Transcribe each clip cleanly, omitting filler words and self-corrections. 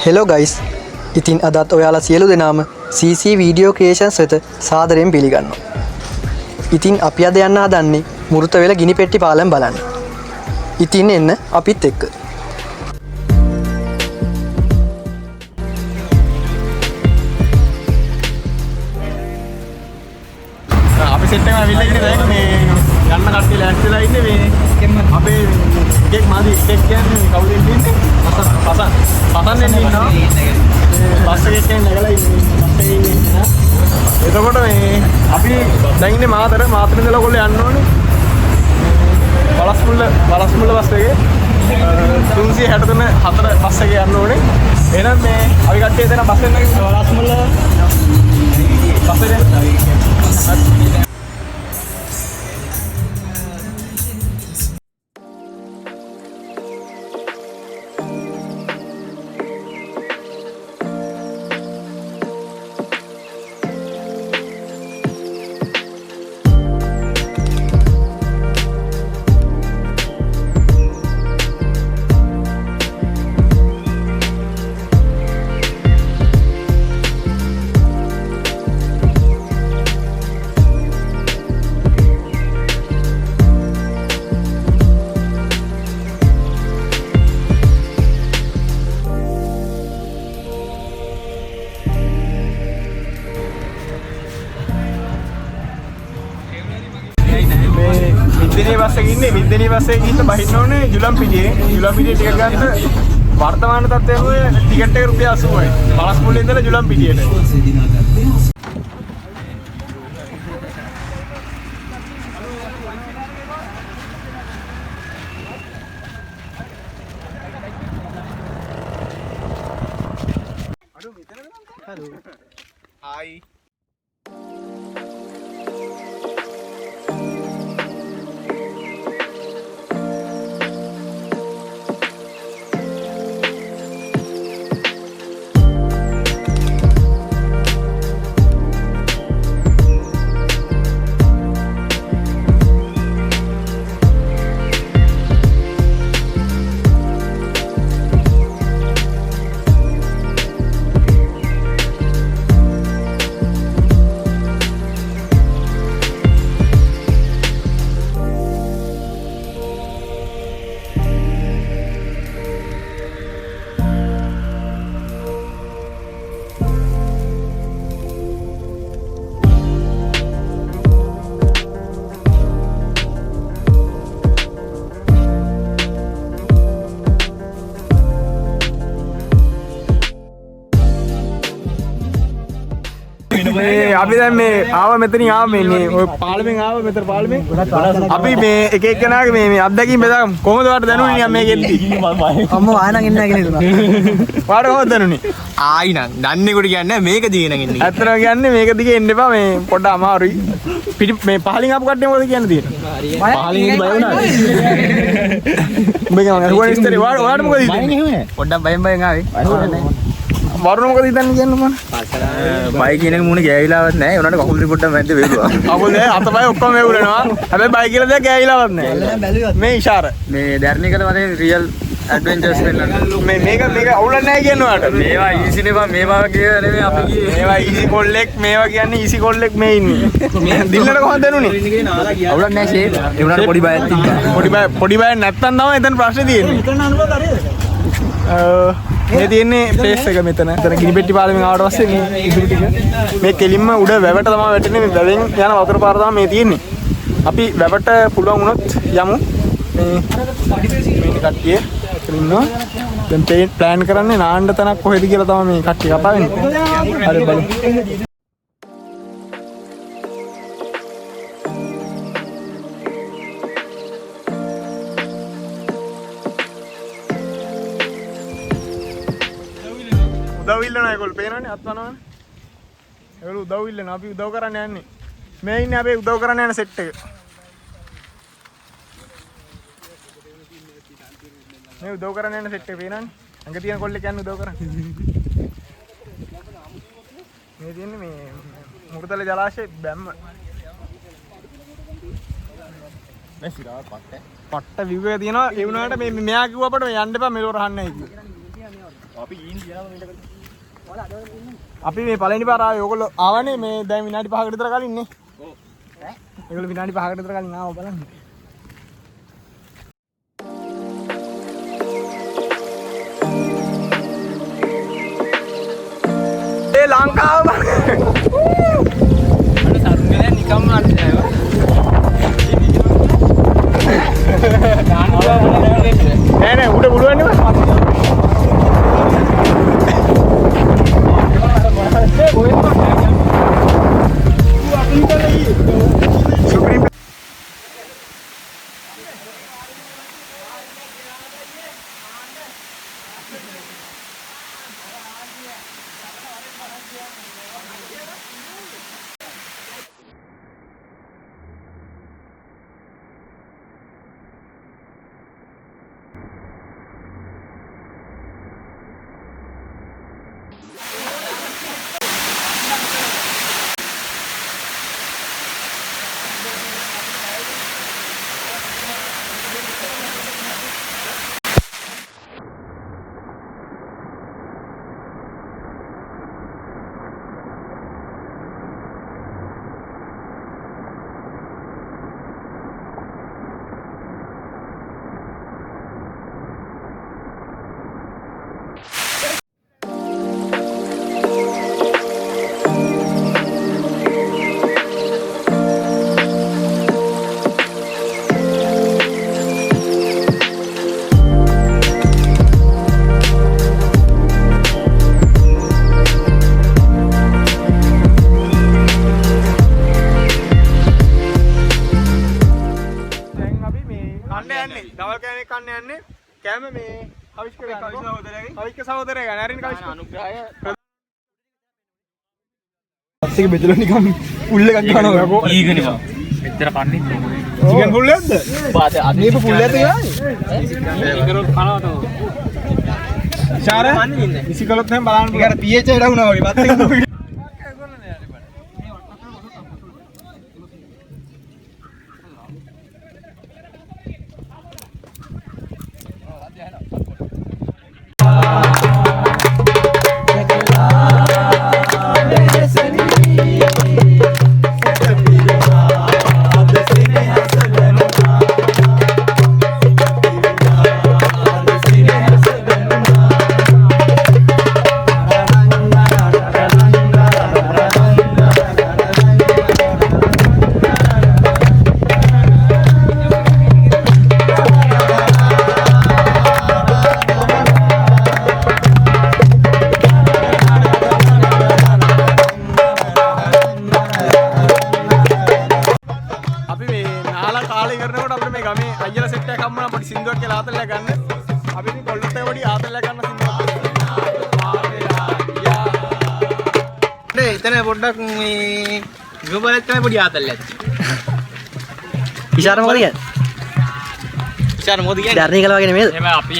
Hello guys. ඉතින් අදත් ඔයාලා සියලු දෙනාම CC වීඩියෝ ක්‍රියේෂන්ස් වෙත සාදරයෙන් පිළිගන්නවා. ඉතින් අපි අද යන්න හදන්නේ මුරුතවෙල ගිනි පෙට්ටි පාලම් බලන්න. ඉතින් එන්න අපිත් එක්ක. අපි සෙට් එකම අවිල්ල ඉන්නේ දැන් මේ යන්න කට්ටිය ලෑස්තිලා ඉන්නේ මේ අපේ එකෙක් මාදි එකෙක් කියන්නේ කවුද ඉන්නේ පසන් ඉන්නවා බස් එකේ කියන්නේ නැගලා ඉන්නේ බස් එකේ ඉන්නේ එතකොට මේ අපි දැන් ඉන්නේ මාතර ඉඳලා ඔයගොල්ලෝ යන්න ඕනේ බලස්මුල්ල බස් එකේ 363 4 බස් එකේ යන්න ඕනේ එහෙනම් මේ අපි කට්ටිය එතන බස් එකෙන් බලස්මුල්ල බස් එකේ විද්‍යාලය බස් එකේ ගිහින් බහින්න ඕනේ ජුලම්පිටියේ ටිකට් ගන්න වර්තමාන තත්ත්වය හොය ටිකට් එක රුපියල් 80යි බලස්මුල්ලේ ඉඳලා ජුලම්පිටියට හලෝ හායි අපි දැන් මේ ආව මෙතනින් ආව මේ ඔය පාර්ලිමෙන් ආව මෙතන පාර්ලිමෙන් අපි මේ එක එක්කෙනාගේ මේ අත්දැකීම් බෙදාගමු කොහොමද ඔයාලට දැනුනේ නිකන් මේකෙද්දි අම්මා ආයෙ නම් එන්න කියලා හිතුණා. ඔයාලට කොහොමද දැනුනේ ආයි නම් දන්නේකොට කියන්නේ මේක දිගේ නම් එන්නේ. ඇත්තටම කියන්නේ මේක දිගේ එන්න එපා මේ පොඩ්ඩක් අමාරුයි පිටි මේ පහලින් ආපු කට්ටිය මොකද කියන්න තියෙන්නේ පහලින් ඉඳි බය වුණාද උඹ කියන හුවන් ඉස්තරේ ඔයාලට මොකද හිතෙන්නේ පොඩ්ඩක් බයෙන් ආවේ වරුණ මොකද හිතන්නේ කියන්න මම බයි කියන එක මුණ ගෑවිලාවත් නැහැ උනට කකුල් පොඩ්ඩක් මැද්ද වේගුවා කකුල් දැන් අතපය ඔක්කොම වේගුලනවා හැබැයි බයි කියලා දෙයක් ගෑවිලාවත් නැහැ මේ ඉෂාර මේ දැර්ණිකල මතේ රියල් ඇඩ්වෙන්චර්ස් වෙන්නන්න මේක අවුලක් නැහැ කියන ඔයාලට මේවා ඊසි නේ බා මේවා කිය නෙමෙයි අපි කියේ මේවා ඊසි කොල්ලෙක් මේවා කියන්නේ ඊසි කොල්ලෙක් මේ ඉන්නේ දිල්ලට කොහොමද දැනුනේ අවුලක් නැහැ ෂේප් ඒ උනට පොඩි බයක් තිබ්බා පොඩි බයක් නැත්තම් තමයි එතන ප්‍රශ්නේ තියෙන්නේ මෙතන අනුබල හරියද මේ තියෙන්නේ ප්ලේස් එක මෙතන ගිනිපෙට්ටි පාලමෙන් ආවට පස්සේ මේ ඉදිරි ටික මේ කෙලින්ම උඩ වැවට තමයි වැටෙන්නේ මේ වැවෙන් යන වතුර පාර තමයි මේ තියෙන්නේ අපි වැවට පුළුවන් වුණොත් යමු මේ කට්ටිය ඉන්නවා දැන් ප්ලෑන් කරන්නේ නාන්න තැනක් කොහෙද කියලා තමයි මේ කට්ටිය කතා වෙන්නේ හරි බලමු උදව් ඉල්ලනවා ඒගොල්ලෝ පේනවනේ අත්වනවනේ ඒගොල්ලෝ උදව් ඉල්ලනවා අපි උදව් කරන්න යන්නේ මේ ඉන්නේ අපි උදව් කරන්න යන සෙට් එක මේ උදව් කරන්න යන සෙට් එක පේනවනේ. අඟ තියෙන කොල්ලෙක් යන්නේ උදව් කරන්න. මේ තියෙන්නේ මේ මුරුතල ජලාශයේ බැම්ම. මේ සිරාව පට්ට විව් එක තියෙනවා. ඒ වුණාට මේ මෙයා කිව්ව අපට යන්න එපා මෙලෝ රහන්නේ නැහැ කිව්වා. අපි මේ පළවෙනි පාර ආවේ ඕගොල්ලෝ ආවනේ මේ දැන් විනාඩි 5කට විතර කලින් නේ. ඔව්. ඒගොල්ලෝ විනාඩි 5කට විතර කලින් ආවා බලන්න. ඒ ලංකාව සරුංගලෙන් නිකම්ම නෑ උඩ පුළුවන් නේ Supreme කෑම මේ කවිෂ්ක සහෝදරයා නරින් කවිෂ්ක අනුග්‍රහය අස්සික බෙදලා නිකන් පුල් එකක් ගන්නවා යකෝ ඊගනවා මෙච්චර කන්නේ චිකන් පුල් එකක්ද බාත අනේප පුල් එකක්ද කියන්නේ ඒකරොත් කනවට ඉෂාර ඉසිකලොත් එහෙම බලන්න ඊගාර pH එකට වුණා වගේ බත් එක පොඩ්ඩක් මේ ගොබලත් තමයි පොඩි ආතල්ලක්. ඉෂාර මොකද කියන්නේ? ඉෂාර මොකද කියන්නේ? ධර්ණී කළා වගේ නෙමෙයිද? එහෙම අපි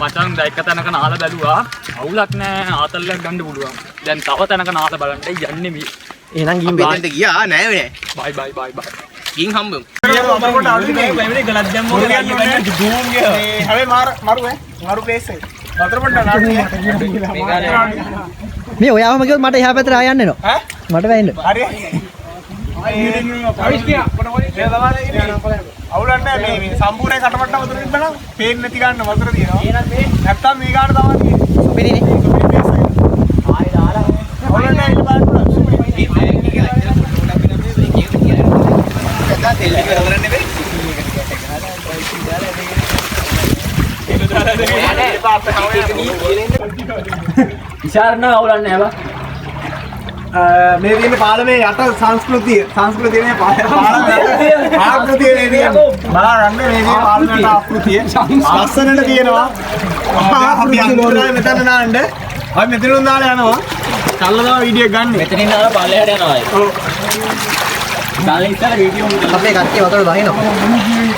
මචං දැක්ක තැනක නාලා බැලුවා. අවුලක් නෑ ආතල්ලක් ගන්න පුළුවන්. දැන් තව තැනක නාලා බලන්න යන්නේ මේ. එහෙනම් ගිහින් බාහිරට ගියා නෑ නේ. බයි බයි බයි බයි. ගිහින් හම්බෙමු. අපරකට ආවි මේ මේ ගලක් දැම්මෝ කියලා අයියෝ ගන්න මේ හැබැයි මාරු ප්ලේස් එක. වතුර පොඩ්ඩක් නාන්නේ. මේ ඔයාවම කිව්වොත් මට එහා පැත්තට ආය යන්න එනවා. ඈ? මට වැහෙන්න. හරි. අවිස් කියා. අවුලක් නැහැ මේ සම්පූර්ණ කටමට්ට වතුර තිබ්බනම් පේන්නේ නැති ගන්න වතුර තියෙනවා. නැත්තම් මේ ගාන තමයි තියෙන්නේ. සුපිරිනේ. ආයෙ දාලා. අවුලක් නැහැ ඉන්න බලන්න පුළුවන්. සුපිරි. මේ කියලා තෙල් ටික හදන්න නෙවෙයි. ඉෂාරණ අවුලක් නැහැ බා. මේ තියෙන පාලමේ යට සංස්කෘතිය මේ ආකෘතිය මේ තියෙන බලන්න මේ තියෙන පාලමේ යට ආකෘතිය ලස්සනට තියෙනවා. අපි අන්තරාය මෙතන නාන්න අපි මෙතනින් දාලා යනවා. කල්ලා වීඩියෝ එක ගන්න. මෙතනින් දාලා පල්ලෙහාට යනවා. ඔව්. දාලා ඉස්සර වීඩියෝ අපේ කට්ටිය වතුර දානවා.